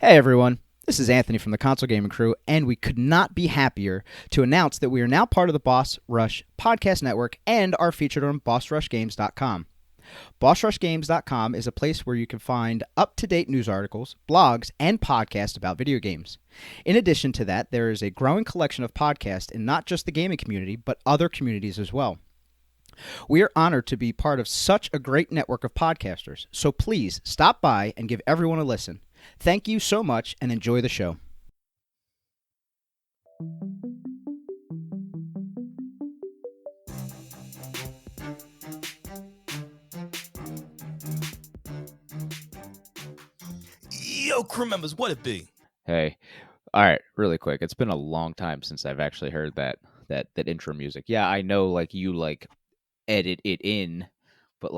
Hey everyone, this is Anthony from the Console Gaming Crew, and we could not be happier to announce that we are now part of the Boss Rush Podcast Network and are featured on BossRushGames.com. BossRushGames.com is a place where you can find up-to-date news articles, blogs, and podcasts about video games. In addition to that, there is a growing collection of podcasts in not just the gaming community, but other communities as well. We are honored to be part of such a great network of podcasters, so please stop by and give everyone a listen. Thank you so much and enjoy the show. Yo, crew members, what it be? Hey, all right, really quick. It's been a long time since I've actually heard that intro music. Yeah, I know, you edit it in, but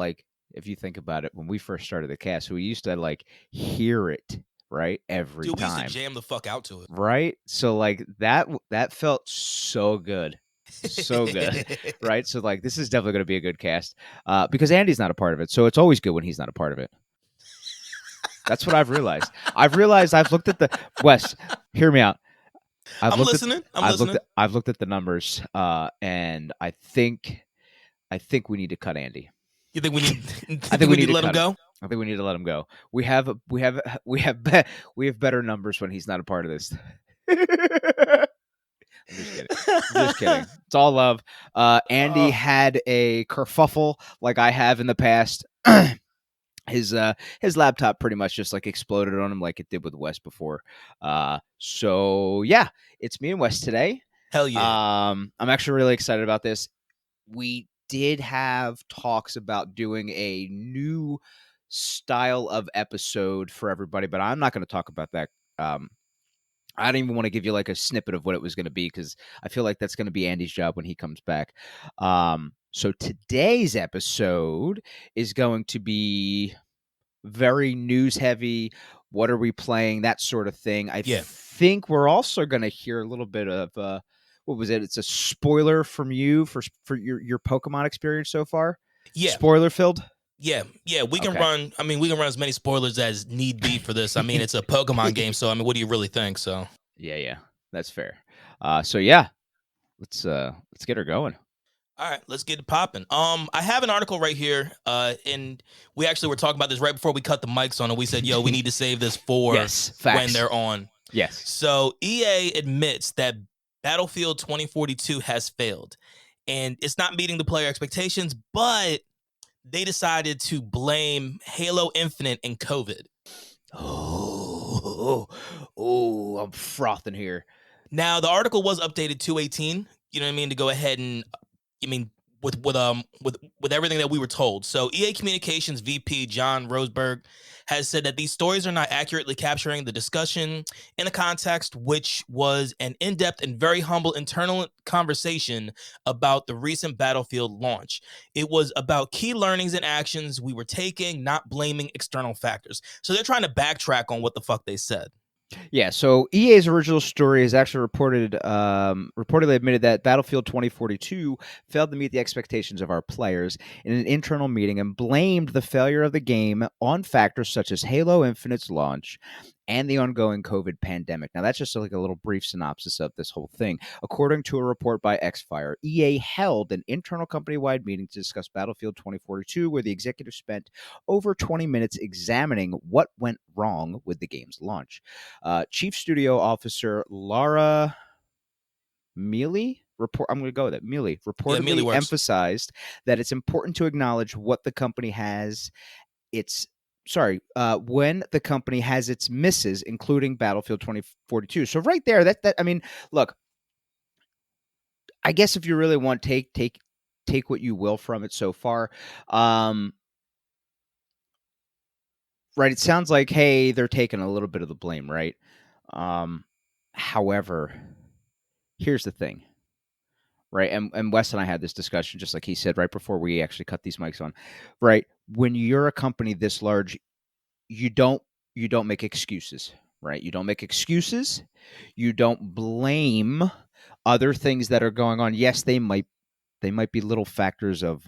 if you think about it, when we first started the cast, we used to hear it right every Dude, we time. used to jam the fuck out to it, right? So that felt so good. So good, right? So this is definitely going to be a good cast because Andy's not a part of it, so it's always good when he's not a part of it. That's what I've realized. I've looked at the Wes. Hear me out. I'm listening. I've looked at the numbers, and I think we need to cut Andy. You think we need? I think we need to let him go. I think we need to let him go. We have better numbers when he's not a part of this. I'm just kidding. It's all love. Andy had a kerfuffle like I have in the past. His laptop pretty much just exploded on him like it did with Wes before. So yeah, it's me and Wes today. Hell yeah. I'm actually really excited about this. We did have talks about doing a new style of episode for everybody, but I'm not going to talk about that. I don't even want to give you a snippet of what it was going to be because I feel like that's going to be Andy's job when he comes back. So today's episode is going to be very news heavy. What are we playing? That sort of thing. I think we're also going to hear a little bit of what was it? It's a spoiler from you for your Pokemon experience so far. Yeah, spoiler filled. Yeah. We can run. I mean, we can run as many spoilers as need be for this. I mean, it's a Pokemon game, so I mean, what do you really think? So yeah, that's fair. So yeah, let's get her going. All right, let's get it popping. I have an article right here, and we actually were talking about this right before we cut the mics on, and we said, "Yo, we need to save this for when they're on." Yes. So EA admits that Battlefield 2042 has failed, and it's not meeting the player expectations, but they decided to blame Halo Infinite and COVID. Oh, I'm frothing here. Now, the article was updated 2/18, you know what I mean, to go ahead and, with everything that we were told. So EA Communications VP John Roseberg has said that these stories are not accurately capturing the discussion in a context, which was an in-depth and very humble internal conversation about the recent Battlefield launch. It was about key learnings and actions we were taking, not blaming external factors. So they're trying to backtrack on what the fuck they said. Yeah, so EA's original story is actually reportedly admitted that Battlefield 2042 failed to meet the expectations of our players in an internal meeting and blamed the failure of the game on factors such as Halo Infinite's launch and the ongoing COVID pandemic. Now, that's just a little brief synopsis of this whole thing. According to a report by Xfire, EA held an internal company-wide meeting to discuss Battlefield 2042, where the executives spent over 20 minutes examining what went wrong with the game's launch. Chief Studio Officer Laura Mealy reportedly emphasized that it's important to acknowledge what the company has when the company has its misses, including Battlefield 2042. So right there, that I mean, look, I guess if you really want, take what you will from it so far. Right, it sounds like, hey, they're taking a little bit of the blame, right? However, here's the thing, right? And Wes and I had this discussion, just like he said, right before we actually cut these mics on, right? When you're a company this large, you don't make excuses, right? You don't make excuses. You don't blame other things that are going on. Yes, they might be little factors of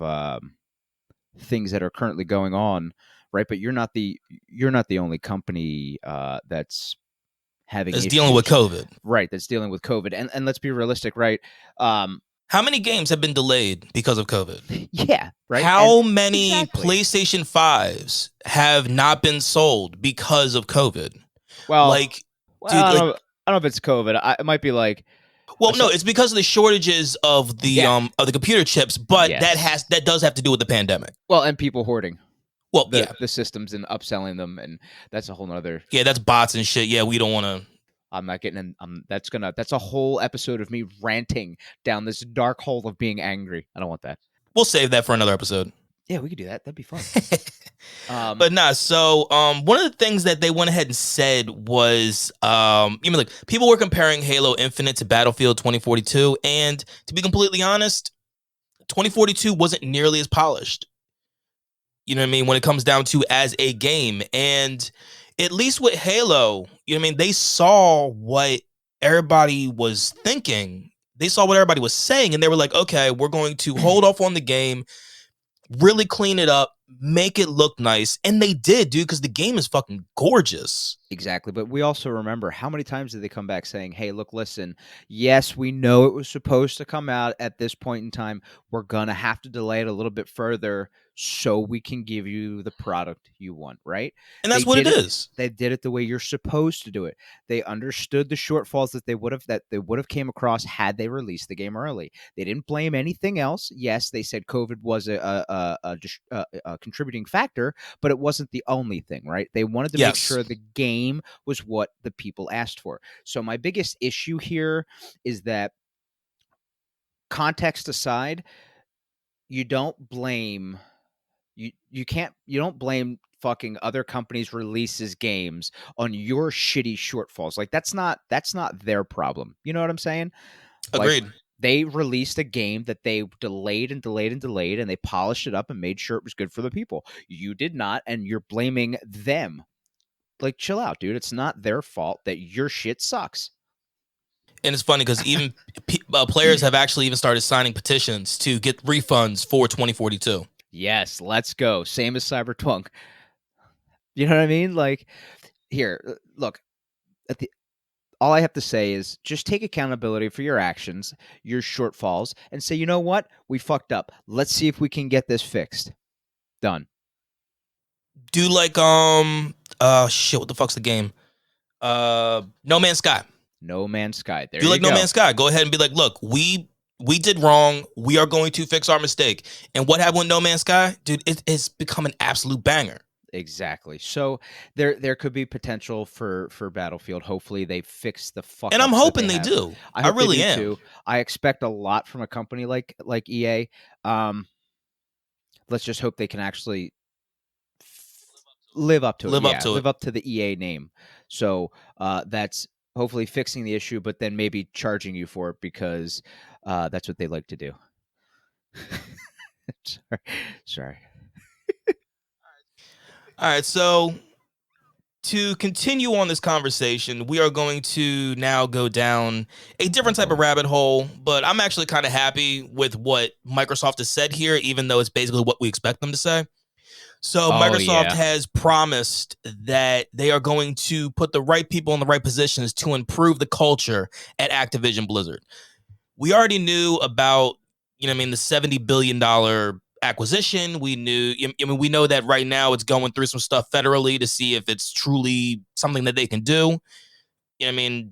things that are currently going on, right? But you're not the only company that's having It's issues. dealing with COVID. Right, that's dealing with COVID. And let's be realistic, right? How many games have been delayed because of COVID? Yeah, right. How many exactly. PlayStation 5s have not been sold because of COVID? Well, Like, dude, I like, don't know if it's COVID. It might be like, well, no, it's because of the shortages of the computer chips, but Yes. that does have to do with the pandemic. Well, and people hoarding Well, yeah, the systems and upselling them, and that's a whole nother. yeah, that's bots and shit. Yeah, we don't want to. I'm not getting in. That's a whole episode of me ranting down this dark hole of being angry. I don't want that. We'll save that for another episode. Yeah, we could do that. That'd be fun. But nah, so one of the things that they went ahead and said was like people were comparing Halo Infinite to Battlefield 2042, and to be completely honest, 2042 wasn't nearly as polished. You know what I mean? When it comes down to as a game. And at least with Halo, you know what I mean? They saw what everybody was thinking. They saw what everybody was saying, and they were like, okay, we're going to hold off on the game, really clean it up, make it look nice. And they did, dude, because the game is fucking gorgeous. Exactly. But we also remember, how many times did they come back saying, hey, look, listen, yes, we know it was supposed to come out at this point in time. We're going to have to delay it a little bit further so we can give you the product you want, right? And that's what it is. They did it the way you're supposed to do it. They understood the shortfalls that they would have came across had they released the game early. They didn't blame anything else. Yes, they said COVID was a contributing factor, but it wasn't the only thing, right? They wanted to make sure the game was what the people asked for. So my biggest issue here is that, context aside, you don't blame you don't blame fucking other companies' releases games on your shitty shortfalls. Like, that's not their problem. You know what I'm saying? Agreed. Like, they released a game that they delayed and delayed and delayed, and they polished it up and made sure it was good for the people. You did not, and you're blaming them. Like, chill out, dude. It's not their fault that your shit sucks. And it's funny because even players have actually even started signing petitions to get refunds for 2042. Yes, let's go. Same as Cyberpunk. You know what I mean? Like, here, look, all I have to say is just take accountability for your actions, your shortfalls, and say, you know what? We fucked up. Let's see if we can get this fixed. Done. Do like shit, what the fuck's the game? No Man's Sky. No Man's Sky. There Do you like go. No Man's Sky. Go ahead and be like, look, we did wrong. We are going to fix our mistake. And what happened with No Man's Sky? Dude, it's become an absolute banger. Exactly. So there could be potential for Battlefield. Hopefully they fix the fuck. And I'm hoping they have. do. I really am. Too. I expect a lot from a company like EA. Let's just hope they can actually live up to it. Live up to the EA name. So that's hopefully fixing the issue, but then maybe charging you for it because that's what they like to do. Sorry. All right, so to continue on this conversation, we are going to now go down a different type of rabbit hole, but I'm actually kind of happy with what Microsoft has said here, even though it's basically what we expect them to say. So Microsoft has promised that they are going to put the right people in the right positions to improve the culture at Activision Blizzard. We already knew about, the $70 billion acquisition. We know that right now it's going through some stuff federally to see if it's truly something that they can do. I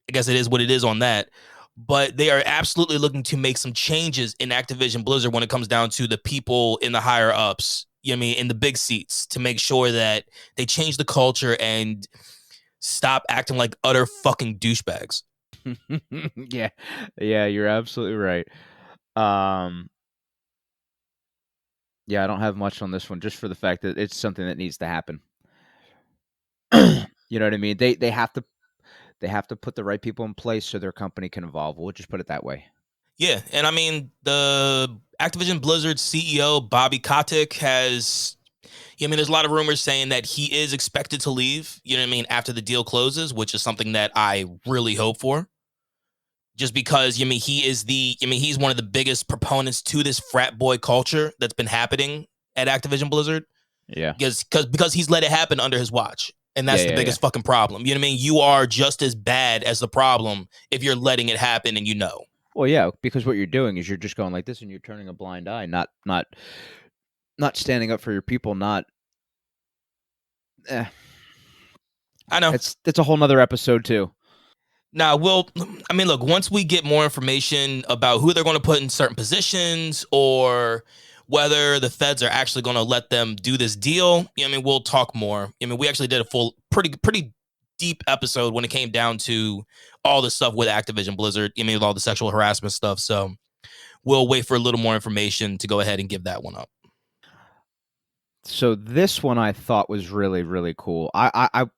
guess it is what it is on that. But they are absolutely looking to make some changes in Activision Blizzard when it comes down to the people in the higher ups, in the big seats, to make sure that they change the culture and stop acting like utter fucking douchebags. Yeah, you're absolutely right. Yeah, I don't have much on this one, just for the fact that it's something that needs to happen. You know what I mean? They have to put the right people in place so their company can evolve. We'll just put it that way. Yeah, and the Activision Blizzard CEO Bobby Kotick has, there's a lot of rumors saying that he is expected to leave, after the deal closes, which is something that I really hope for. Just because, he's one of the biggest proponents to this frat boy culture that's been happening at Activision Blizzard. Yeah. Because he's let it happen under his watch. And Yeah, that's the yeah, yeah. biggest fucking problem. You know what I mean? You are just as bad as the problem if you're letting it happen and you know. Well, yeah, because what you're doing is you're just going like this, and you're turning a blind eye, not standing up for your people. Not. Eh, I know. it's a whole nother episode too. Now, I mean, look, once we get more information about who they're going to put in certain positions or whether the feds are actually going to let them do this deal, I mean, we'll talk more. I mean, we actually did a full, pretty deep episode when it came down to all the stuff with Activision Blizzard, I mean, with all the sexual harassment stuff. So we'll wait for a little more information to go ahead and give that one up. So this one I thought was really, really cool.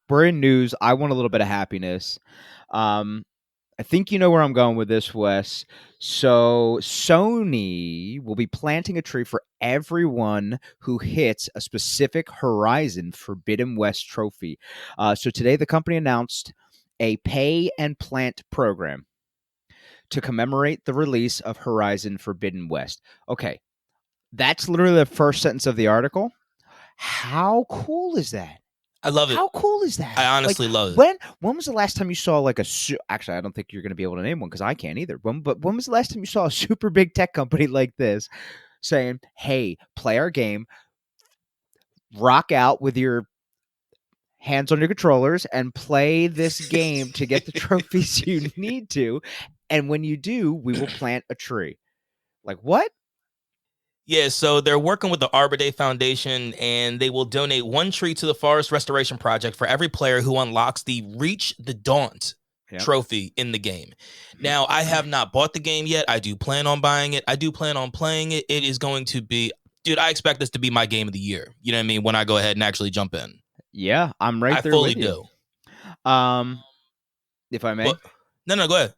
We're in news. I want a little bit of happiness. I think you know where I'm going with this, Wes. So Sony will be planting a tree for everyone who hits a specific Horizon Forbidden West trophy. So today the company announced a pay and plant program to commemorate the release of Horizon Forbidden West. Okay, that's literally the first sentence of the article. How cool is that? I love it. How cool is that? I honestly love it. When was the last time you saw like actually, I don't think you're going to be able to name one because I can't either. But when was the last time you saw a super big tech company like this saying, "Hey, play our game, rock out with your hands on your controllers, and play this game to get the trophies you need to, and when you do, we will plant a tree." Like what? Yeah, so they're working with the Arbor Day Foundation, and they will donate one tree to the Forest Restoration Project for every player who unlocks the Reach the Daunt trophy in the game. Now, I have not bought the game yet. I do plan on buying it. I do plan on playing it. It is going to be, dude, I expect this to be my game of the year. You know what I mean? When I go ahead and actually jump in. Yeah, I'm right there with you. I fully do. If I may. But, no, go ahead.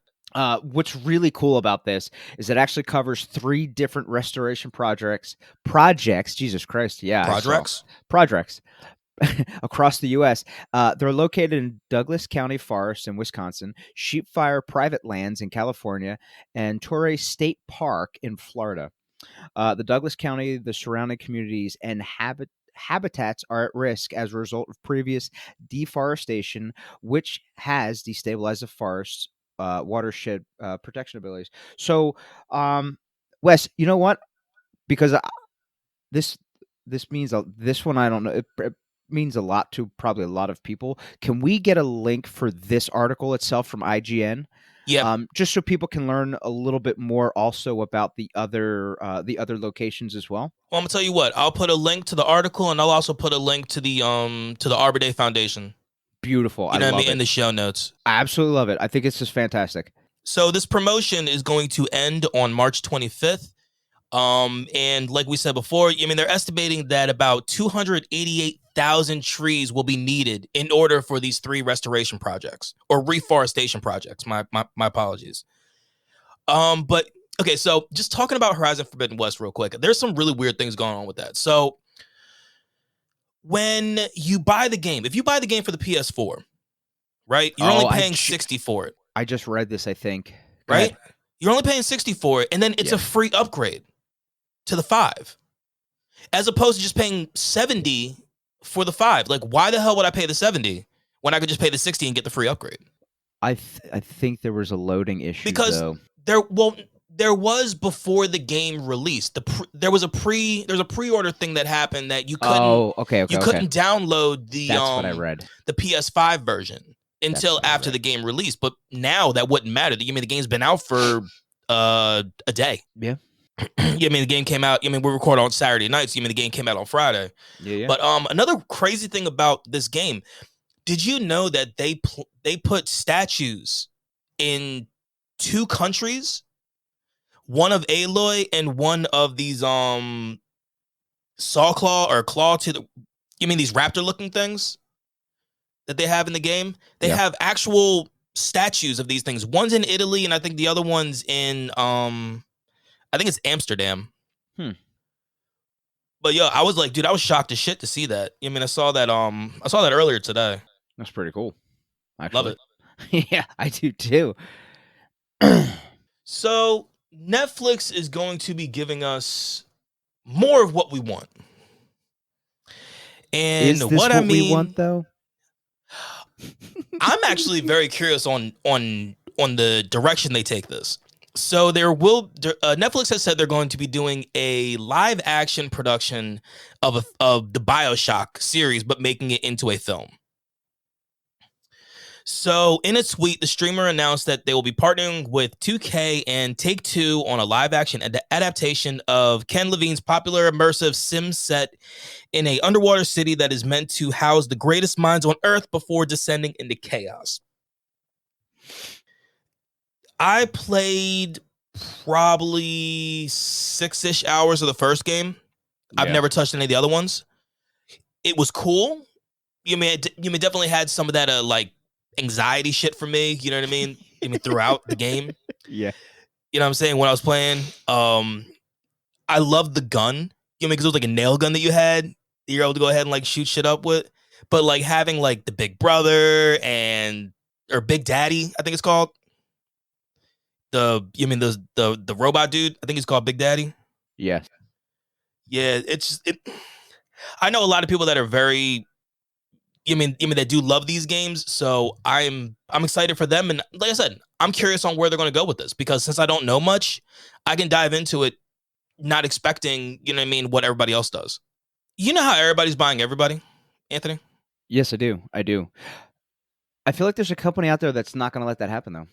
What's really cool about this is it actually covers 3 different restoration projects. Jesus Christ, yeah, projects across the U.S. They're located in Douglas County forests in Wisconsin, Sheepfire private lands in California, and Torrey State Park in Florida. The Douglas County, the surrounding communities, and habitats are at risk as a result of previous deforestation, which has destabilized the forest's watershed protection abilities. So, Wes, you know what? Because this means this one I don't know. It means a lot to probably a lot of people. Can we get a link for this article itself from IGN? Yeah. Just so people can learn a little bit more also about the other locations as well. Well, I'm gonna tell you what. I'll put a link to the article, and I'll also put a link to the Arbor Day Foundation. Beautiful. You know what I mean? In the show notes. I absolutely love it. I think it's just fantastic. So this promotion is going to end on March 25th. And like we said before, I mean, they're estimating that about 288,000 trees will be needed in order for these 3 restoration projects or reforestation projects. My apologies. But okay, so just talking about Horizon Forbidden West real quick, there's some really weird things going on with that. So when you buy the game, if you buy the game for the PS4, right, you're only paying $60 for it. I just read this, I think. Right? You're only paying $60 for it, and then it's a free upgrade to the 5, as opposed to just paying $70 for the 5. Like, why the hell would I pay the $70 when I could just pay the $60 and get the free upgrade? I think there was a loading issue because there was before the game released. There was a pre-order thing that happened that you couldn't. Couldn't download the. That's what I read. The PS5 version until after the game released, but now that wouldn't matter. I mean, the game's been out for a day. Yeah. I mean, the game came out. I mean, we record on Saturday nights. I mean, the game came out on Friday. Yeah. But another crazy thing about this game, did you know that they put statues in 2 countries, one of Aloy and one of these Saw Claw or Claw to the? You mean these raptor looking things that they have in the game? They have actual statues of these things. One's in Italy, and I think the other one's in I think it's Amsterdam. But yo, I was like, dude, I was shocked as shit to see that. I mean, I saw that earlier today. That's pretty cool. Love it. Yeah, I do too. So Netflix is going to be giving us more of what we want. And is this what we want, though? I'm actually very curious on the direction they take this. So there will Netflix has said they're going to be doing a live action production of the BioShock series, but making it into a film. So in a tweet, the streamer announced that they will be partnering with 2K and Take-Two on a live action adaptation of Ken Levine's popular immersive sim set in a underwater city that is meant to house the greatest minds on Earth before descending into chaos. I played probably 6-ish hours of the first game. I've Yeah. never touched any of the other ones. It was cool. You mean definitely had some of that like anxiety shit for me. You know what I mean? I mean throughout the game. Yeah. You know what I'm saying? When I was playing, I loved the gun. You know, because it was like a nail gun that you had. You're able to go ahead and like shoot shit up with. But like having like the big brother or Big Daddy, I think it's called. The robot dude? I think he's called Big Daddy. Yeah. Yeah, I know a lot of people that are very that do love these games, so I'm excited for them. And like I said, I'm curious on where they're going to go with this because since I don't know much, I can dive into it not expecting, what everybody else does. You know how everybody's buying everybody, Anthony? Yes, I do. I do. I feel like there's a company out there that's not going to let that happen, though.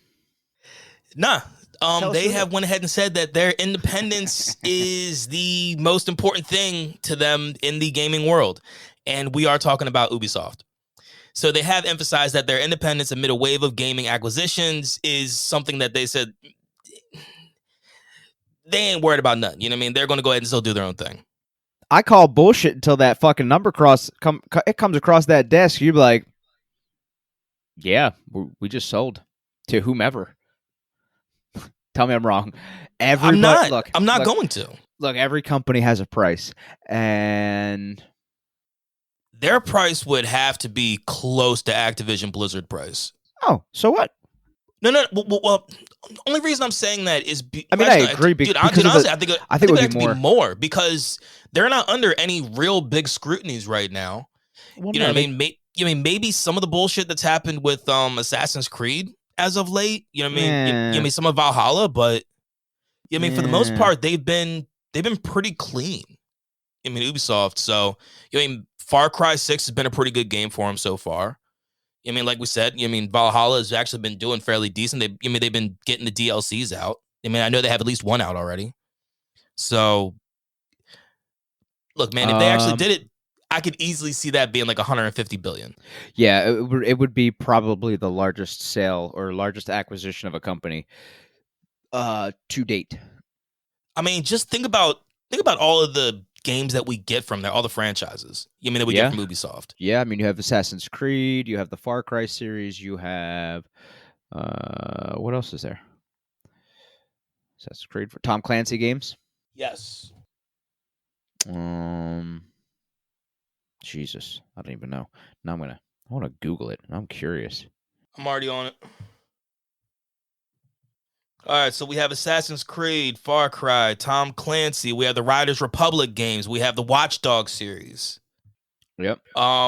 Nah. Tell us They who have went ahead and said that their independence is the most important thing to them in the gaming world. And we are talking about Ubisoft. So they have emphasized that their independence amid a wave of gaming acquisitions is something that they said they ain't worried about nothing. You know what I mean? They're going to go ahead and still do their own thing. I call bullshit until that fucking number it comes across that desk. You're like, yeah, we just sold to whomever. Tell me I'm wrong. I'm Everybody, not. I'm not going to. Look, every company has a price, and their price would have to be close to Activision Blizzard price. Oh, so what? No. Well, only reason I'm saying that is, I agree. Dude, because honestly, I think it would would have be to more. be more because they're not under any real big scrutinies right now. Well, you know what I mean? Maybe some of the bullshit that's happened with Assassin's Creed as of late. You know what I mean? You mean some of Valhalla, but for the most part, they've been pretty clean. I mean, Ubisoft. So Far Cry 6 has been a pretty good game for them so far. I mean, like we said, Valhalla has actually been doing fairly decent. They've been getting the DLCs out. I know they have at least one out already. So, look, man, if they actually did it, I could easily see that being like 150 billion. Yeah, it would be probably the largest sale or largest acquisition of a company to date. I mean, just think about all of the games that we get from there, all the franchises. That we get from Ubisoft. Yeah, I mean, you have Assassin's Creed, you have the Far Cry series, you have what else is there? Assassin's Creed for Tom Clancy games. Yes. Jesus, I don't even know. Now I want to Google it. I'm curious. I'm already on it. All right, so we have Assassin's Creed, Far Cry, Tom Clancy. We have the Riders Republic games. We have the Watch Dogs series. Yep.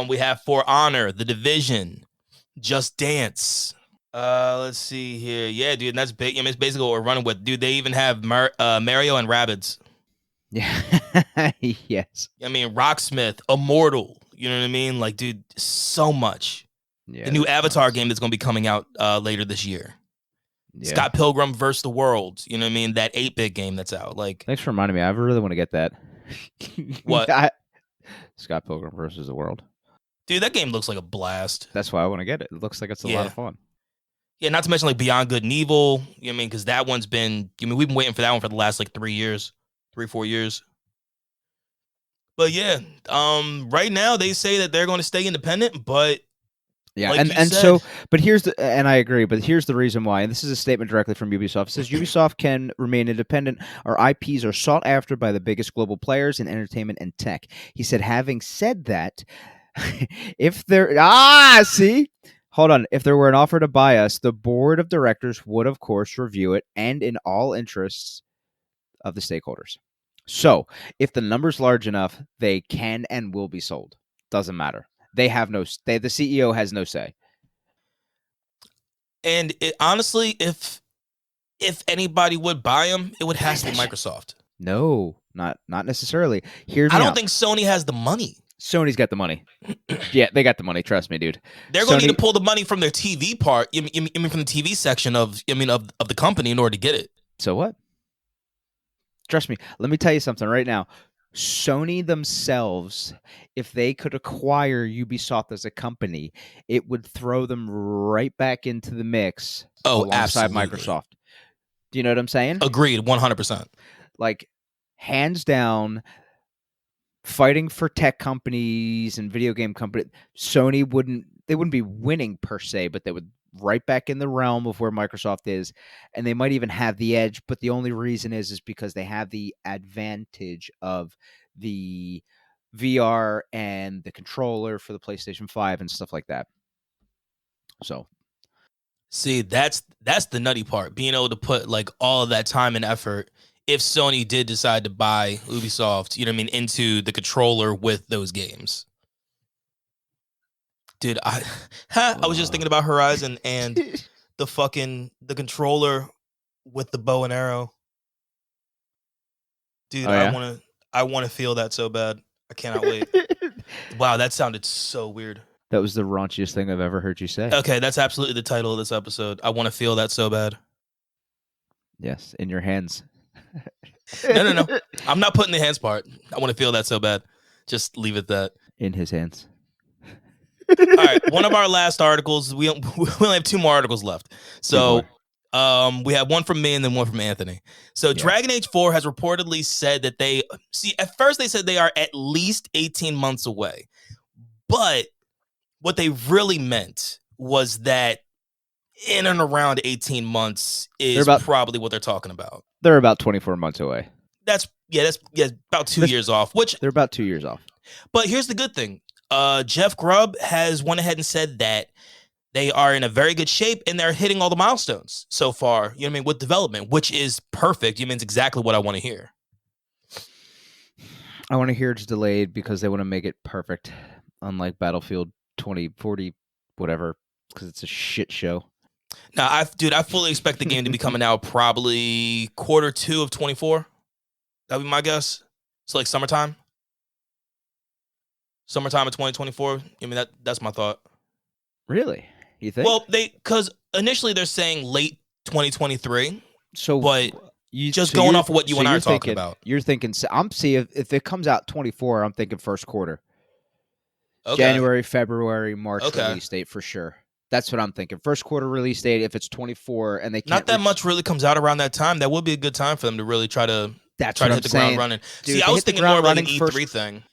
We have For Honor, The Division, Just Dance. Let's see here. Yeah, dude, that's big. It's basically what we're running with. Dude, they even have Mario and Rabbids. Yeah. Yes. Rocksmith, Immortal. You know what I mean? Like, dude, so much. Yeah, the new Avatar game that's going to be coming out later this year. Yeah. Scott Pilgrim vs. the World. You know what I mean? That 8-bit game that's out. Like, thanks for reminding me. I really want to get that. What? Scott Pilgrim vs. the World. Dude, that game looks like a blast. That's why I want to get it. It looks like it's a lot of fun. Yeah, not to mention like Beyond Good and Evil. You know what I mean? Because that one's been. We've been waiting for that one for the last like 4 years. But yeah, right now they say that they're going to stay independent, but yeah, like and I agree, but here's the reason why, and this is a statement directly from Ubisoft. It says Ubisoft can remain independent. Our IPs are sought after by the biggest global players in entertainment and tech. He said, having said that, if there hold on, if there were an offer to buy us, the board of directors would of course review it and in all interests of the stakeholders. So if the number's large enough, they can and will be sold. Doesn't matter. They have the CEO has no say. And honestly, if anybody would buy them, it would have to be Microsoft. No, not necessarily. Hear I me don't out. think Sony has the money. Sony's got the money. Yeah, they got the money. Trust me, dude. They're going to need to pull the money from their TV part. I mean, from the TV section of the company in order to get it. So what? Trust me. Let me tell you something right now. Sony themselves, if they could acquire Ubisoft as a company, it would throw them right back into the mix alongside absolutely. Microsoft. Do you know what I'm saying? Agreed, 100%. Like, hands down, fighting for tech companies and video game companies, Sony wouldn't be winning per se, but they would right back in the realm of where Microsoft is, and they might even have the edge. But the only reason is because they have the advantage of the VR and the controller for the PlayStation 5 and stuff like that. So, see, that's the nutty part, being able to put like all of that time and effort. If Sony did decide to buy Ubisoft, you know what I mean, into the controller with those games. Dude, I was just thinking about Horizon and the controller with the bow and arrow. Dude, oh, yeah? I want to feel that so bad. I cannot wait. Wow, that sounded so weird. That was the raunchiest thing I've ever heard you say. Okay, that's absolutely the title of this episode. I want to feel that so bad. Yes, in your hands. No. I'm not putting the hands part. I want to feel that so bad. Just leave it that. In his hands. All right, one of our last articles. We only have 2 more articles left. So, we have one from me and then one from Anthony. So, Dragon Age 4 has reportedly said that at first they said they are at least 18 months away. But what they really meant was that in and around 18 months is probably what they're talking about. They're about 24 months away. That's about 2 years off, which they're about 2 years off. But here's the good thing. Jeff Grubb has went ahead and said that they are in a very good shape and they're hitting all the milestones so far, you know what I mean, with development, which is perfect. You mean it's exactly what I want to hear. I want to hear it's delayed because they want to make it perfect, unlike Battlefield 2040, whatever, because it's a shit show. Now, I fully expect the game to be coming out probably Q2 of 24. That'd be my guess. So like summertime of 2024. I mean, that's my thought. Really? You think? Well, because initially they're saying late 2023. So, but going off of what you and I are talking about. You're thinking, I'm seeing if it comes out 24, I'm thinking first quarter. Okay. January, February, March release date for sure. That's what I'm thinking. First quarter release date if it's 24 and they can't. Not that much really comes out around that time. That would be a good time for them to really try to hit the ground running. Dude, see, I was thinking more of like an E3 thing.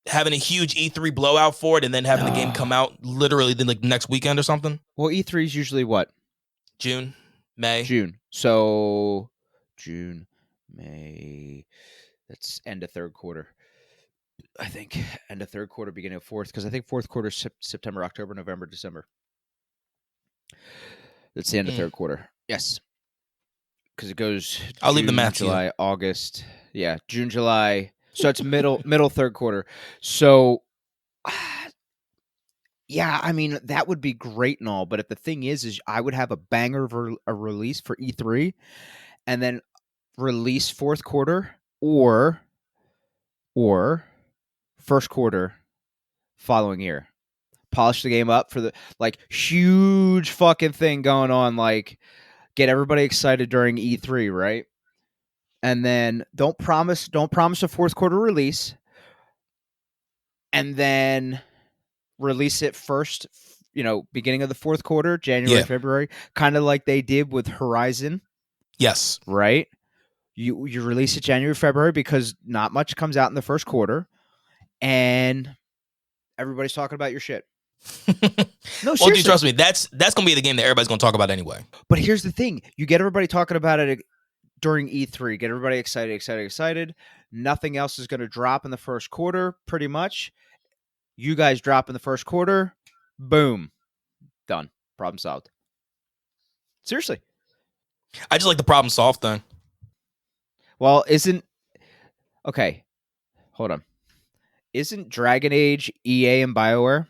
Having a huge E3 blowout for it and then having the game come out literally then like next weekend or something. Well, E3 is usually what? June, May. June. So June, May. That's end of third quarter. I think end of third quarter, beginning of fourth, because I think fourth quarter is September, October, November, December. That's the end of third quarter. Yes, because it goes. I'll leave the math. July, August. Yeah, June, July. So it's middle third quarter. So, yeah, I mean that would be great and all, but if the thing is I would have a banger of a release for E3, and then release fourth quarter or first quarter following year. Polish the game up for the like huge fucking thing going on, like get everybody excited during E3, right? And then don't promise a fourth quarter release, and then release it first, beginning of the fourth quarter, January, February, kind of like they did with Horizon. Yes. Right? You release it January, February because not much comes out in the first quarter, and everybody's talking about your shit. No, well, dude, trust me, that's gonna be the game that everybody's gonna talk about anyway. But here's the thing: you get everybody talking about it during E3, get everybody excited. Nothing else is going to drop in the first quarter, pretty much. You guys drop in the first quarter, boom, done, problem solved. Seriously, I just like the problem solved thing. Well, okay? Hold on. Isn't Dragon Age EA and BioWare?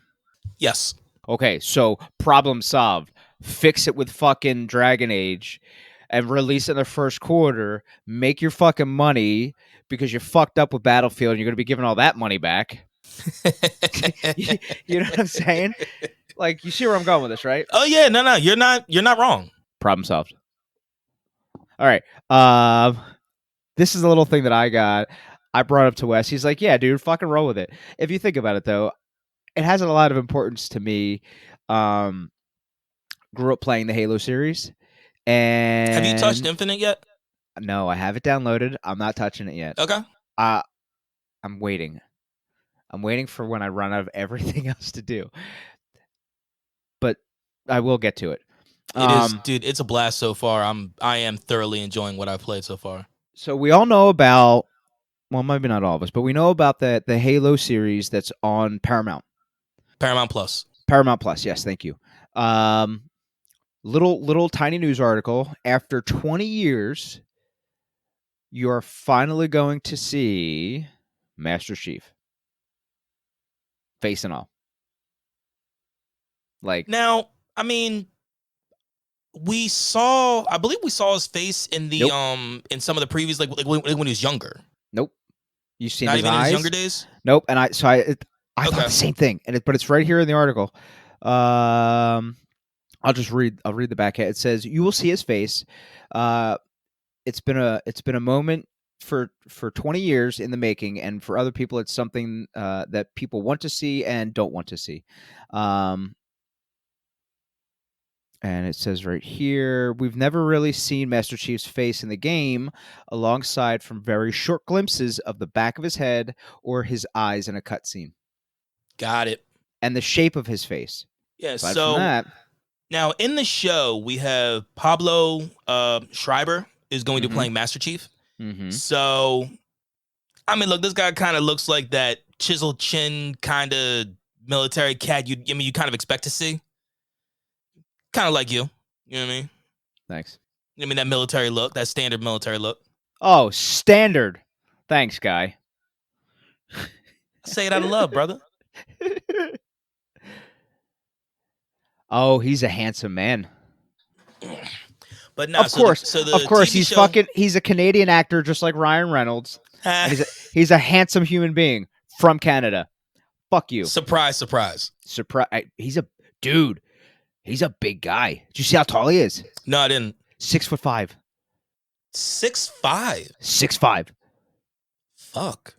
Yes. Okay, so problem solved. Fix it with fucking Dragon Age and release it in the first quarter. Make your fucking money because you fucked up with Battlefield and you're going to be giving all that money back. You know what I'm saying? Like, you see where I'm going with this, right? Oh yeah, no, you're not wrong. Problem solved. All right. This is a little thing that I got. I brought up to Wes. He's like, "Yeah, dude, fucking roll with it." If you think about it, though, it has a lot of importance to me. Grew up playing the Halo series, Have you touched and Infinite yet? no, I have it downloaded. I'm not touching it yet. Okay. Uh, I'm waiting. I'm waiting for when I run out of everything else to do. But I will get to it. It is, dude. It's a blast so far. I am thoroughly enjoying what I've played so far. So we all know about, well, maybe not all of us, but we know about the Halo series that's on Paramount. Paramount Plus. Paramount Plus, yes, thank you. Little tiny news article. After 20 years, you are finally going to see Master Chief, face and all. Like, now, I mean, I believe we saw his face in the nope. in some of the previews, like when he was younger. Nope. You've seen Not his even eyes? in his younger days. Nope. And I thought the same thing, but it's right here in the article. I'll read the back. It says, "You will see his face. It's been a moment for 20 years in the making, and for other people, it's something that people want to see and don't want to see." And it says right here, "We've never really seen Master Chief's face in the game, alongside from very short glimpses of the back of his head or his eyes in a cutscene." Got it. And the shape of his face. Yeah. Aside So from that, now in the show, we have Pablo Schreiber is going to be playing Master Chief. mm-hmm. So, I mean, look, this guy kind of looks like that chiseled chin kind of military cat you kind of expect to see. Kind of like you. You know what I mean? Thanks. I mean, that military look, that standard military look. Oh, standard. Thanks, guy. I say it out of love, brother. Oh, he's a handsome man. But no, Of course, TV he's a Canadian actor just like Ryan Reynolds. And he's a handsome human being from Canada. Fuck you. Surprise, surprise. He's a dude. He's a big guy. Did you see how tall he is? No, I didn't. 6'5". 6'5". 6'5". Fuck.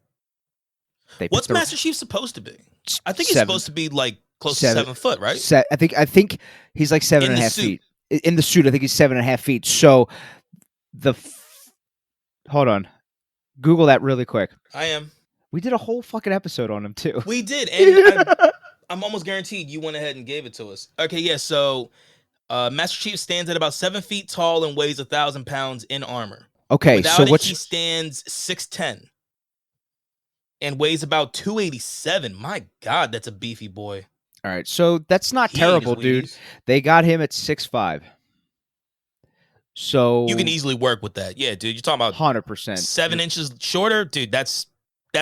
What's Master Chief supposed to be? I think he's supposed to be like close to 7 foot, right? I think he's like 7.5 feet. In the suit, I think he's 7.5 feet. So hold on. Google that really quick. I am. We did a whole fucking episode on him too. We did, and I'm almost guaranteed you went ahead and gave it to us. Okay, yeah. So, Master Chief stands at about 7 feet tall and weighs 1,000 pounds in armor. Okay, Without it, he stands 6'10" and weighs about 287. My God, that's a beefy boy. All right, so that's not terrible, dude. They got him at 6'5". So you can easily work with that. Yeah, dude. You're talking about 100%. 7 inches shorter, dude. That's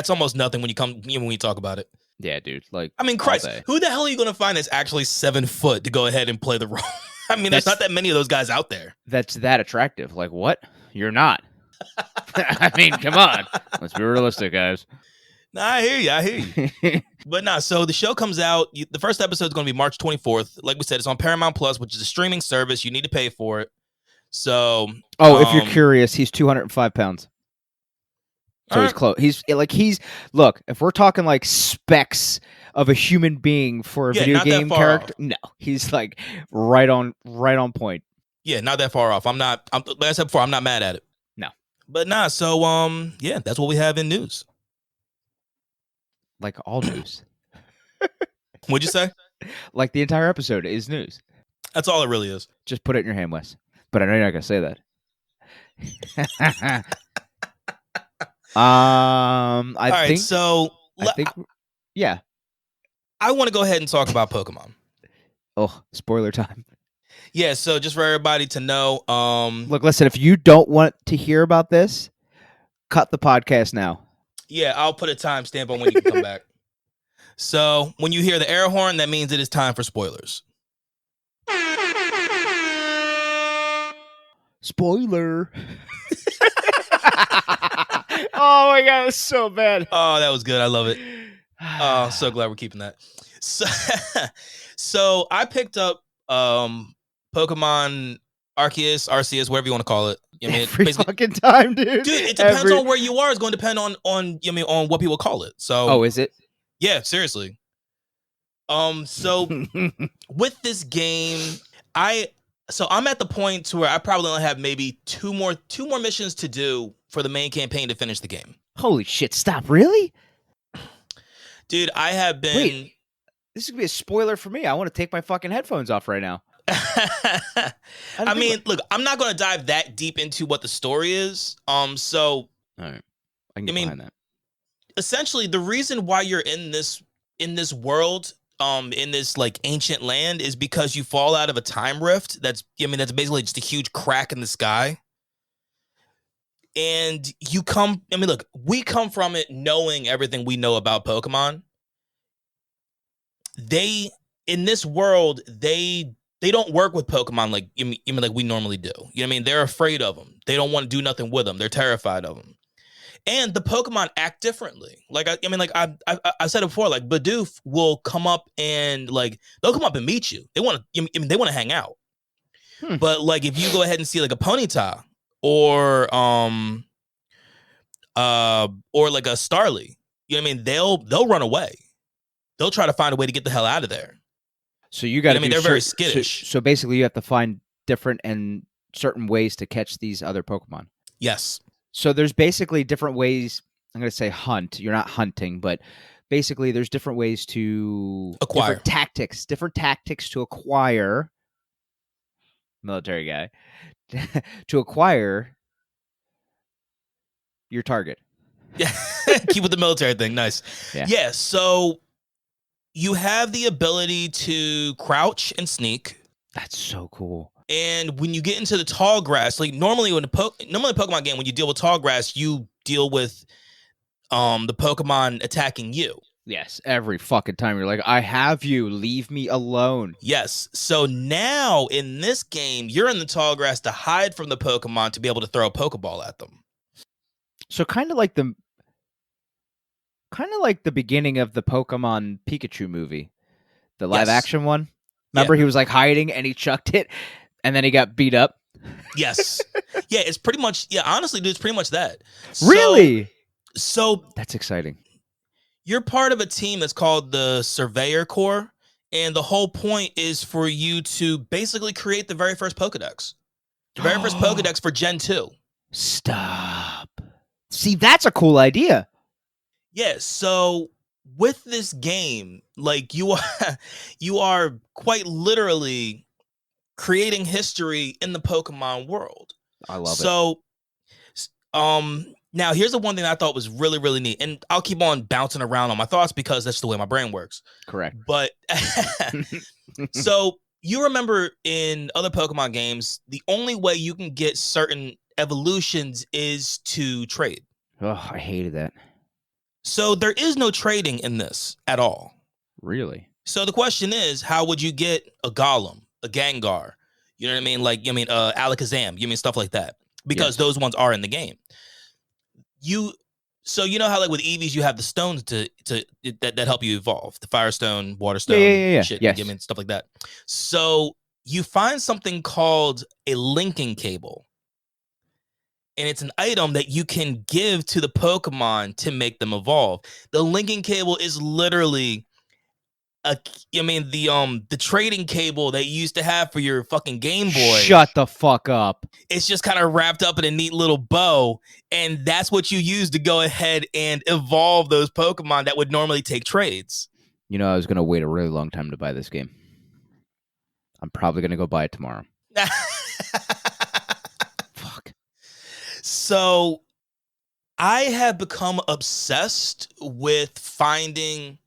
almost nothing when you talk about it. Yeah, dude. Like, I mean, Christ, who the hell are you gonna find that's actually 7 foot to go ahead and play the role? I mean, there's not that many of those guys out there. That's that attractive. Like, what? You're not. I mean, come on. Let's be realistic, guys. Nah, I hear you. But nah, so the show comes out. The first episode is going to be March 24th. Like we said, it's on Paramount Plus, which is a streaming service. You need to pay for it. So, if you're curious, he's 205 pounds. So he's close. Look, if we're talking like specs of a human being for a video game character, no, he's like right on point. Yeah, not that far off. Like I said before, I'm not mad at it. No. But nah, so yeah, that's what we have in news. Like all news. What'd you say? Like the entire episode is news. That's all it really is. Just put it in your hand, Wes. But I know you're not gonna say that. I think yeah. I want to go ahead and talk about Pokemon. Oh, spoiler time. Yeah, so just for everybody to know, look, listen, if you don't want to hear about this, cut the podcast now. Yeah, I'll put a timestamp on when you can come back. So when you hear the air horn, that means it is time for spoilers. Spoiler. Oh my god, that's so bad. Oh, that was good. I love it. Oh, so glad we're keeping that. So, so I picked up Pokemon Arceus, whatever you want to call it. I mean, Every fucking time, dude. Dude, it depends on where you are. It's going to depend on on what people call it. So, oh, is it? Yeah, seriously. So with this game, I'm at the point to where I probably only have maybe two more missions to do for the main campaign to finish the game. Holy shit! Stop! Really? Dude, I have been. Wait, this is gonna be a spoiler for me. I want to take my fucking headphones off right now. I mean, look, I'm not going to dive that deep into what the story is. So, all right, I can get behind that. Essentially, the reason why you're in this world, in this like ancient land, is because you fall out of a time rift. That's basically just a huge crack in the sky. And you come. I mean, look, we come from it knowing everything we know about Pokemon. In this world, they don't work with Pokemon like like we normally do. You know what I mean? They're afraid of them. They don't want to do nothing with them. They're terrified of them. And the Pokemon act differently. Like I said it before. Like Bidoof will come up and like they'll come up and meet you. They want to. They want to hang out. But like if you go ahead and see like a Ponyta or like a Starly, you know what I mean? They'll run away. They'll try to find a way to get the hell out of there. So you got to. They're very skittish. So basically, you have to find different and certain ways to catch these other Pokemon. Yes. So there's basically different ways. I'm going to say hunt. You're not hunting, but basically there's different ways to acquire. Different tactics to acquire. Military guy. To acquire your target. Yeah. Keep with the military thing. Nice. Yeah. So you have the ability to crouch and sneak. That's so cool. And when you get into the tall grass, like normally Pokemon game, when you deal with tall grass, you deal with the Pokemon attacking you. Yes, every fucking time you're like, I have you, leave me alone. Yes. So now in this game, you're in the tall grass to hide from the Pokemon to be able to throw a Pokeball at them. So kind of like the beginning of the Pokemon Pikachu movie, the live action one. Remember, he was like hiding and he chucked it, and then he got beat up. Yes. Yeah, it's pretty much. Yeah, honestly, dude, it's pretty much that. Really? So that's exciting. You're part of a team that's called the Surveyor Corps, and the whole point is for you to basically create the very first Pokedex. The very first Pokedex for Gen 2. Stop. See, that's a cool idea. Yeah, so with this game, like you are quite literally creating history in the Pokemon world. I love it. So now here's the one thing I thought was really, really neat. And I'll keep on bouncing around on my thoughts because that's the way my brain works. Correct. But so you remember in other Pokemon games, the only way you can get certain evolutions is to trade. Oh, I hated that. So there is no trading in this at all. Really? So the question is, how would you get a Golem, a Gengar? You know what I mean? Like, Alakazam, stuff like that. Because those ones are in the game. So you know how like with Eevees you have the stones that help you evolve, the Fire Stone, Water Stone, shit, yes. Stuff like that. So you find something called a linking cable. And it's an item that you can give to the Pokemon to make them evolve. The linking cable is literally the trading cable that you used to have for your fucking Game Boy. Shut the fuck up. It's just kind of wrapped up in a neat little bow, and that's what you use to go ahead and evolve those Pokemon that would normally take trades. You know, I was going to wait a really long time to buy this game. I'm probably going to go buy it tomorrow. Fuck. So I have become obsessed with finding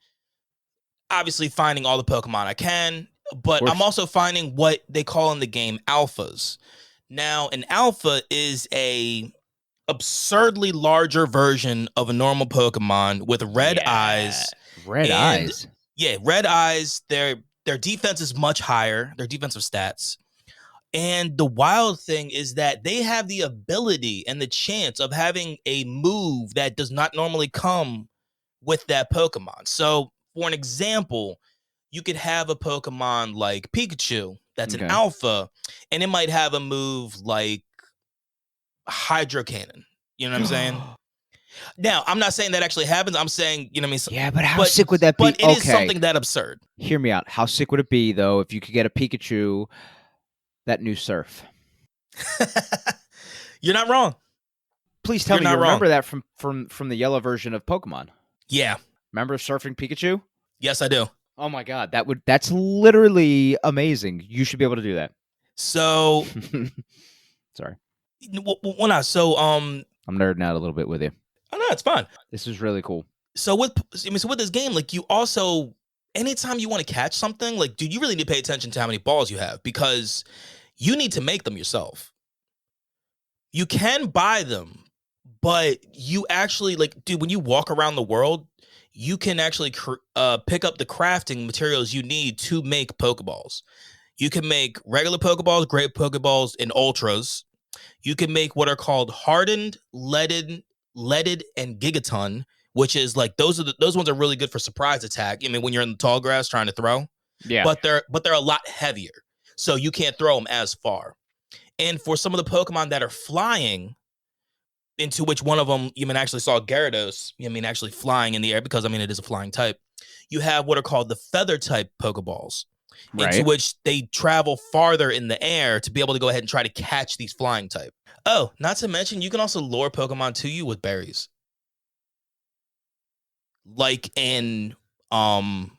all the Pokemon I can, but I'm also finding what they call in the game alphas. Now, an alpha is a absurdly larger version of a normal Pokemon with red eyes Red And eyes. yeah, Red Eyes, their defense is much higher, their defensive stats. And the wild thing is that they have the ability and the chance of having a move that does not normally come with that Pokemon. So, for an example, you could have a Pokemon like Pikachu that's an Okay. alpha, and it might have a move like Hydro Cannon. You know what I'm saying? Now, I'm not saying that actually happens. I'm saying, you know what I mean? Yeah, but how But sick would that be? it is Okay, something that absurd. hear me out. How sick would it be though if you could get a Pikachu that knew Surf? You're not wrong. Please tell You're me you not wrong. remember that from the yellow version of Pokemon. Yeah. Remember surfing Pikachu? Yes, I do. Oh my god, that's literally amazing. You should be able to do that. So, Sorry. well, not so. I'm nerding out a little bit with you. Oh no, it's fine. This is really cool. So with this game, like you also, anytime you want to catch something, like dude, you really need to pay attention to how many balls you have because you need to make them yourself. You can buy them, but you actually like, dude, when you walk around the world, you can actually pick up the crafting materials you need to make Pokeballs. You can make regular Pokeballs, great Pokeballs, and Ultras. You can make what are called hardened, leaded, and Gigaton, which is like those ones are really good for surprise attack. I mean, when you're in the tall grass trying to throw, Yeah. but they're a lot heavier, so you can't throw them as far. And for some of the Pokemon that are flying, into which one of them you actually saw Gyarados, actually flying in the air because it is a flying type. You have what are called the feather type Pokeballs, into which they travel farther in the air to be able to go ahead and try to catch these flying type. Oh, not to mention, you can also lure Pokemon to you with berries. Like in Pokemon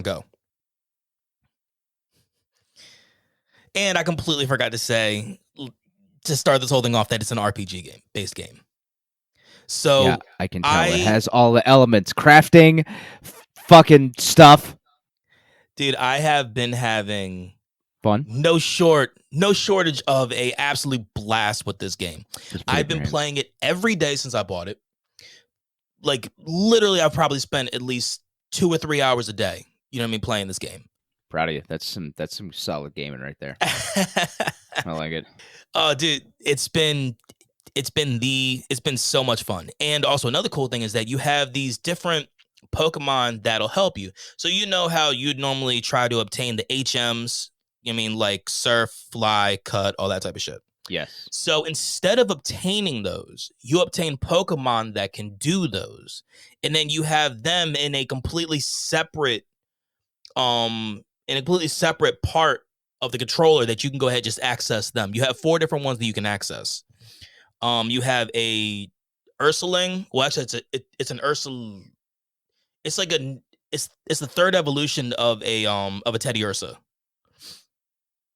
Go. And I completely forgot to say, to start this whole thing off, that it's an RPG game, based game. So yeah, I can tell it has all the elements, crafting, fucking stuff. Dude, I have been having fun, no shortage of a absolute blast with this game. I've been playing it every day since I bought it. Like literally, I've probably spent at least 2 or 3 hours a day. You know what I mean, playing this game. Proud of you. That's some solid gaming right there. I like it. Oh, dude, it's been so much fun. And also another cool thing is that you have these different Pokemon that'll help you. So you know how you'd normally try to obtain the HMs, like Surf, Fly, Cut, all that type of shit. Yes. So instead of obtaining those, you obtain Pokemon that can do those. And then you have them in a completely separate part of the controller that you can go ahead and just access them. You have 4 different ones that you can access. You have a Ursaling. Well, actually, it's an Ursal. It's like it's the third evolution of a Teddy Ursa.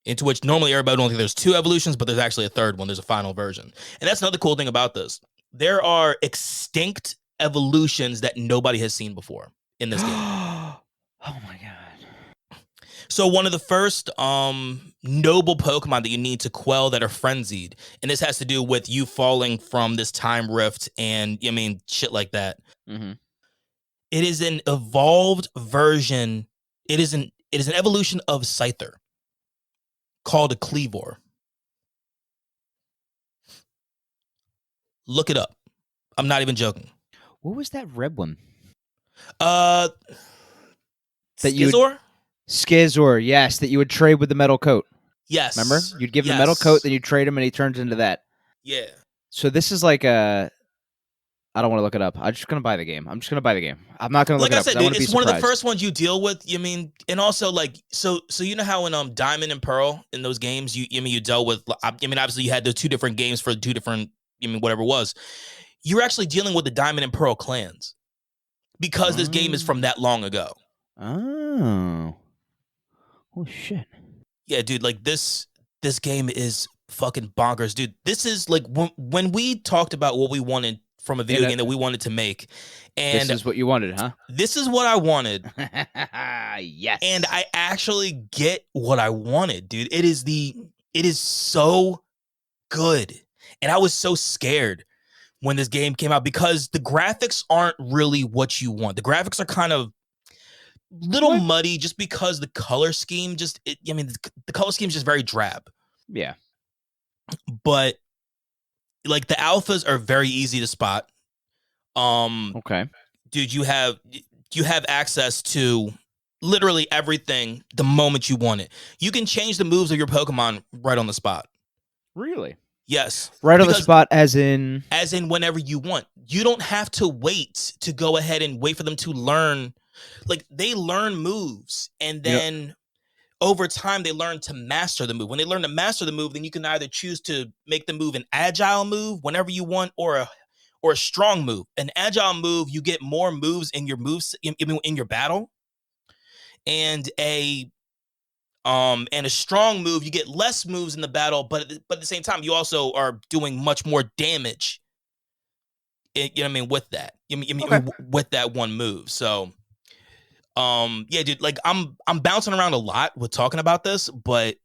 Into which normally everybody don't think there's 2 evolutions, but there's actually a third one. There's a final version, and that's another cool thing about this. There are extinct evolutions that nobody has seen before in this game. Oh my god! So one of the first noble Pokemon that you need to quell that are frenzied, and this has to do with you falling from this time rift and shit like that. Mm-hmm. It is an evolved version. It is an evolution of Scyther called a Cleavor. Look it up. I'm not even joking. What was that red one? Skizor? Skizor, yes, that you would trade with the metal coat. Yes. Remember? You'd give him the metal coat, then you trade him, and he turns into that. Yeah. So this is like a... I don't want to look it up. I'm just going to buy the game. I'm not going to look it up. Like I said, dude, it's one of the first ones you deal with. And also like, so you know how in Diamond and Pearl in those games, you dealt with, obviously you had the 2 different games for 2 different, whatever it was. You're actually dealing with the Diamond and Pearl clans because this game is from that long ago. Oh. Oh shit. Yeah, dude, like this game is fucking bonkers, dude. This is like when we talked about what we wanted from a video game that we wanted to make, and this is what you wanted, huh? This is what I wanted. Yes. And I actually get what I wanted, dude. It is so good. And I was so scared when this game came out because the graphics aren't really what you want. The graphics are kind of little What? muddy just because the color scheme the color scheme is just very drab. Yeah. But like the alphas are very easy to spot. Okay. Dude, you have access to literally everything the moment you want it. You can change the moves of your Pokemon right on the spot. Really? Yes. Right on the Because spot, as in whenever you want. You don't have to wait to go ahead and wait for them to learn. Like they learn moves and you know. then over time they learn to master the move. When they learn to master the move, then you can either choose to make the move an agile move whenever you want or a strong move. An agile move, you get more moves in your moves in your battle. And a strong move, you get less moves in the battle, but at the same time, you also are doing much more damage. You know what I mean with that. Okay. With that one move. So, yeah, dude. Like I'm bouncing around a lot with talking about this, but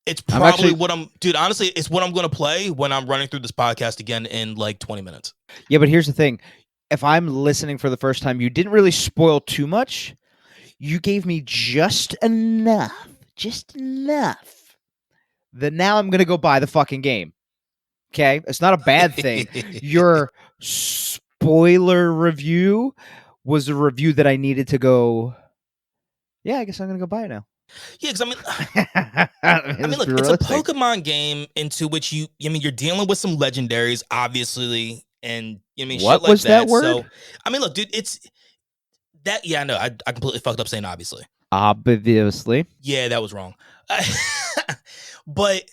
it's probably dude. Honestly, it's what I'm gonna play when I'm running through this podcast again in like 20 minutes. Yeah, but here's the thing: if I'm listening for the first time, you didn't really spoil too much. You gave me just enough that now I'm gonna go buy the fucking game. Okay, it's not a bad thing. Your spoiler review was a review that I needed to go. Yeah, I guess I'm gonna go buy it now. Yeah, because look, it's a realistic. Pokemon game into which you're dealing with some legendaries, obviously, and What shit like was that word? So, look, dude, it's that. Yeah, I know. I completely fucked up saying obviously. Obviously. Yeah, that was wrong. But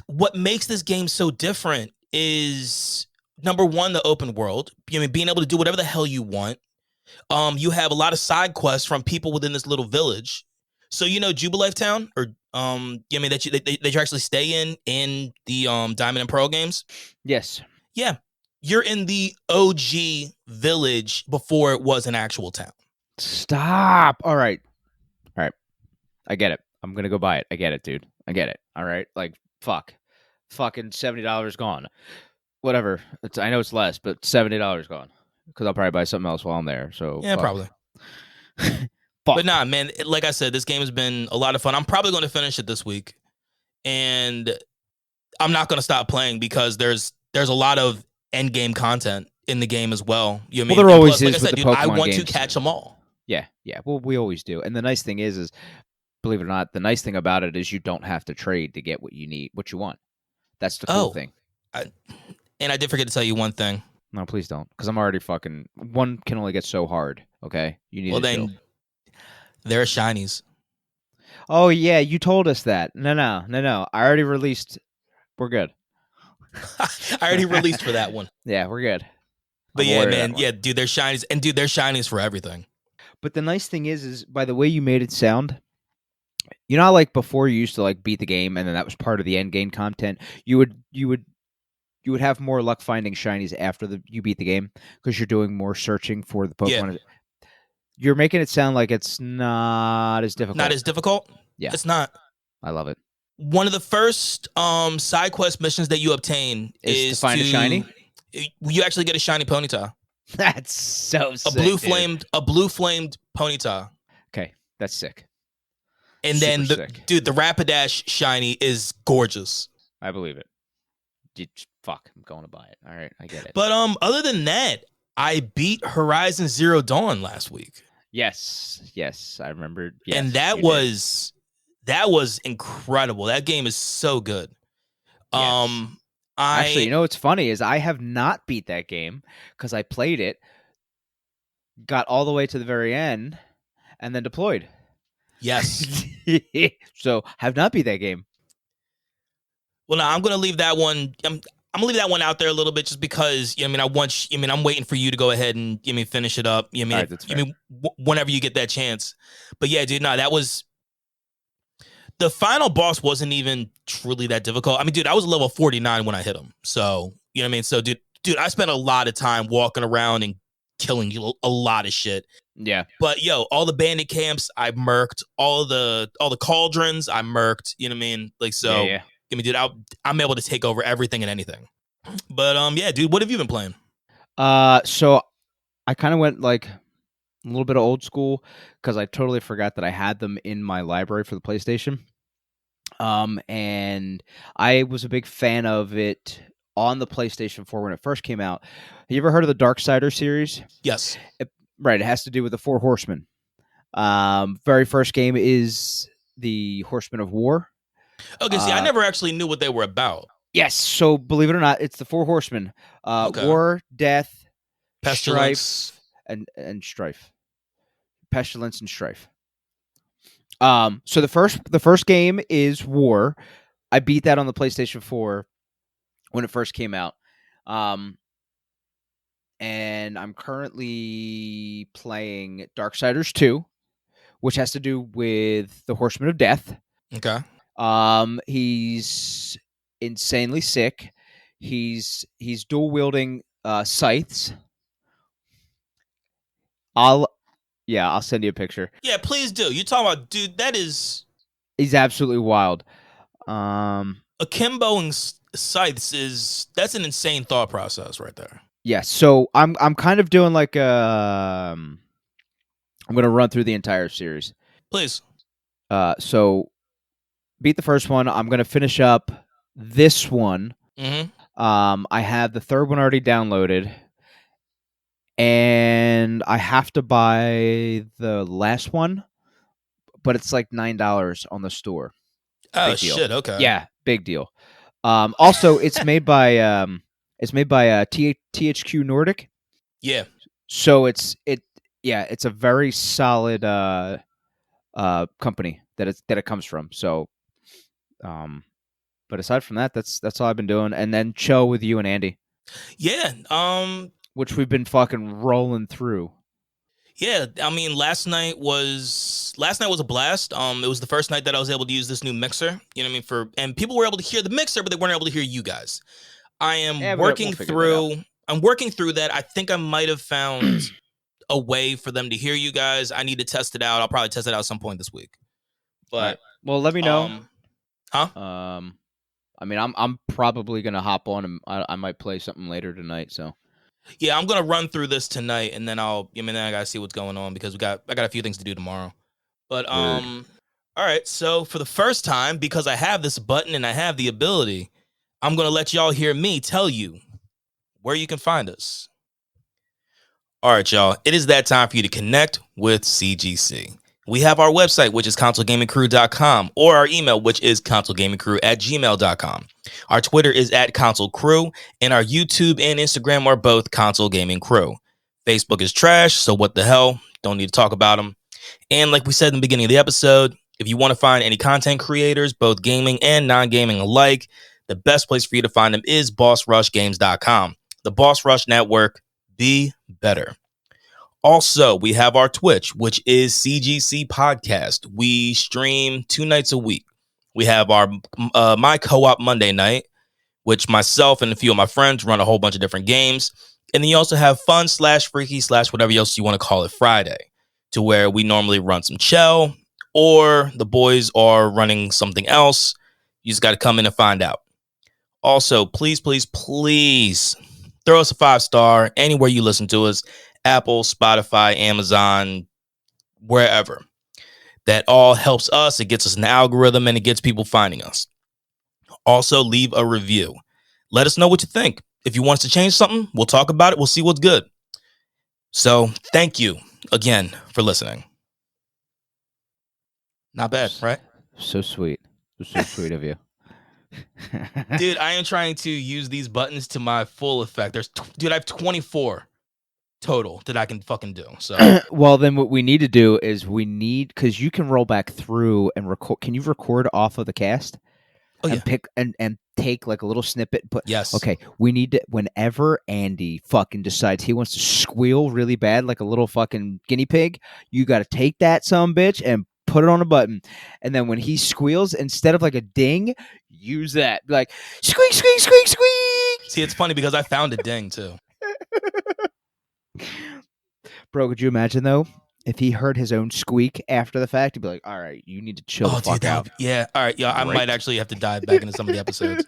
what makes this game so different is number one, the open world. Being able to do whatever the hell you want. You have a lot of side quests from people within this little village. So Jubilife Town, or that you actually stay in the Diamond and Pearl games. Yes. Yeah, you're in the OG village before it was an actual town. Stop. All right. I get it. I'm gonna go buy it. I get it, dude. I get it. All right. Like fucking $70 gone. Whatever. I know it's less, but $70 gone. Because I'll probably buy something else while I'm there. So yeah, probably. But nah, man. Like I said, this game has been a lot of fun. I'm probably going to finish it this week, and I'm not going to stop playing because there's a lot of end game content in the game as well. You know what I mean? There always plus, like is I said, with the dude, Pokemon I want games. to catch them all. Yeah. Well, we always do. And the nice thing is believe it or not, the nice thing about it is you don't have to trade to get what you need, what you want. That's the cool thing. And I did forget to tell you one thing. No, please don't, because I'm already fucking. One can only get so hard. Okay, you need. Well, then there are shinies. Oh yeah, you told us that. No. I already released. We're good. I already released for that one. Yeah, we're good. But yeah, man, yeah, dude, there's shinies, and dude, there's shinies for everything. But the nice thing is by the way you made it sound. You know how, like, before you used to like beat the game, and then that was part of the end game content. You would have more luck finding shinies after you beat the game because you're doing more searching for the Pokemon. Yeah. You're making it sound like it's not as difficult. Not as difficult? Yeah. It's not. I love it. One of the first side quest missions that you obtain is to find a shiny? You actually get a shiny Ponyta. That's so sick. A blue flamed Ponyta. Okay, that's sick. And then dude, the Rapidash shiny is gorgeous. I believe it. Fuck, I'm going to buy it. All right, I get it. But other than that, I beat Horizon Zero Dawn last week. Yes, I remember. Yes, and that was incredible. That game is so good. Yes. Actually, you know what's funny is I have not beat that game because I played it, got all the way to the very end, and then deployed. Yes. So have not beat that game. Well, no, I'm gonna leave that one. I'm gonna leave that one out there a little bit just because I'm waiting for you to go ahead and finish it up. Whenever you get that chance. But yeah, dude, no, that was the final boss wasn't even truly that difficult. I mean, dude, I was level 49 when I hit him. So, you know what I mean? So, dude, I spent a lot of time walking around and killing a lot of shit. Yeah. But all the bandit camps I murked, all the cauldrons I murked, you know what I mean? Like, so, yeah. I mean, dude, I'm able to take over everything and anything. But yeah, dude, what have you been playing? So I kind of went like a little bit of old school because I totally forgot that I had them in my library for the PlayStation. And I was a big fan of it on the PlayStation 4 when it first came out. Have you ever heard of the Darksider series? Yes. Right, it has to do with the Four Horsemen. Very first game is the Horsemen of War. Okay, see, I never actually knew what they were about. Yes, so believe it or not, it's the Four Horsemen: Okay. war, death, Pestilence. strife, and strife, pestilence, and strife. So the first game is War. I beat that on the PlayStation 4 when it first came out. And I'm currently playing Darksiders 2, which has to do with the Horseman of Death. Okay. He's insanely sick. He's dual wielding scythes. I'll send you a picture. Yeah, please do. You talking about, dude? That is He's absolutely wild. Um, akimboing scythes that's an insane thought process right there. yeah. So I'm kind of doing like I'm gonna run through the entire series. Please. So beat the first one. I'm gonna finish up this one. Mm-hmm. I have the third one already downloaded, and I have to buy the last one, but it's like $9 on the store. Oh Big deal. shit. Okay. Yeah, big deal. Also, it's made by THQ Nordic, Yeah. so it's a very solid company that it comes from. So, but aside from that, that's all I've been doing, and then chill with you and Andy. Yeah. Which we've been fucking rolling through. Yeah, I mean, last night was a blast. It was the first night that I was able to use this new mixer. You know what I mean? And people were able to hear the mixer, but they weren't able to hear you guys. I am working through. I'm working through that. I think I might have found a way for them to hear you guys. I need to test it out. I'll probably test it out at some point this week. But right. Well, let me know. Huh? I mean, I'm probably gonna hop on and I might play something later tonight. So. Yeah, I'm gonna run through this tonight, and then I gotta see what's going on because I got a few things to do tomorrow. But all right. So for the first time, because I have this button and I have the ability, I'm gonna let y'all hear me tell you where you can find us. All right, y'all. It is that time for you to connect with CGC. We have our website, which is consolegamingcrew.com, or our email, which is consolegamingcrew@gmail.com. Our Twitter is @consolecrew, and our YouTube and Instagram are both Console Gaming Crew. Facebook is trash, so what the hell? Don't need to talk about them. And like we said in the beginning of the episode, if you want to find any content creators, both gaming and non-gaming alike, the best place for you to find them is bossrushgames.com. The Boss Rush Network, be better. Also, we have our Twitch, which is CGC Podcast. We stream 2 nights a week. We have our My Co-op Monday night, which myself and a few of my friends run a whole bunch of different games. And then you also have fun / freaky / whatever else you want to call it Friday, to where we normally run some Chell, or the boys are running something else. You just got to come in and find out. Also, please, please, please throw us a 5-star anywhere you listen to us. Apple, Spotify, Amazon, wherever. That all helps us. It gets us an algorithm and it gets people finding us. Also, leave a review. Let us know what you think. If you want us to change something, we'll talk about it. We'll see what's good. So, thank you again for listening. Not bad, right? So sweet. So sweet of you. Dude, I am trying to use these buttons to my full effect. Dude, I have 24 total that I can fucking do. So well, then what we need to do is because you can roll back through and record. Can you record off of the cast? Oh, and yeah. pick and take like a little snippet. But yes. Okay, we need to. Whenever Andy fucking decides he wants to squeal really bad, like a little fucking guinea pig, you got to take that sumbitch and put it on a button. And then when he squeals, instead of like a ding, use that. Like squeak, squeak, squeak, squeak. See, it's funny because I found a ding too. Bro, could you imagine though if he heard his own squeak after the fact, he'd be like, "All right, you need to chill the fuck out." Yeah. All right. Yeah. I Right. might actually have to dive back into some of the episodes.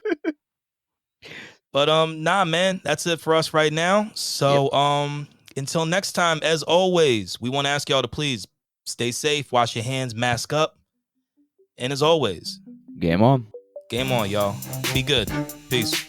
But nah, man, that's it for us right now. So until next time, as always, we want to ask y'all to please stay safe, wash your hands, mask up, and as always, Game on. game on, y'all. Be good. Peace.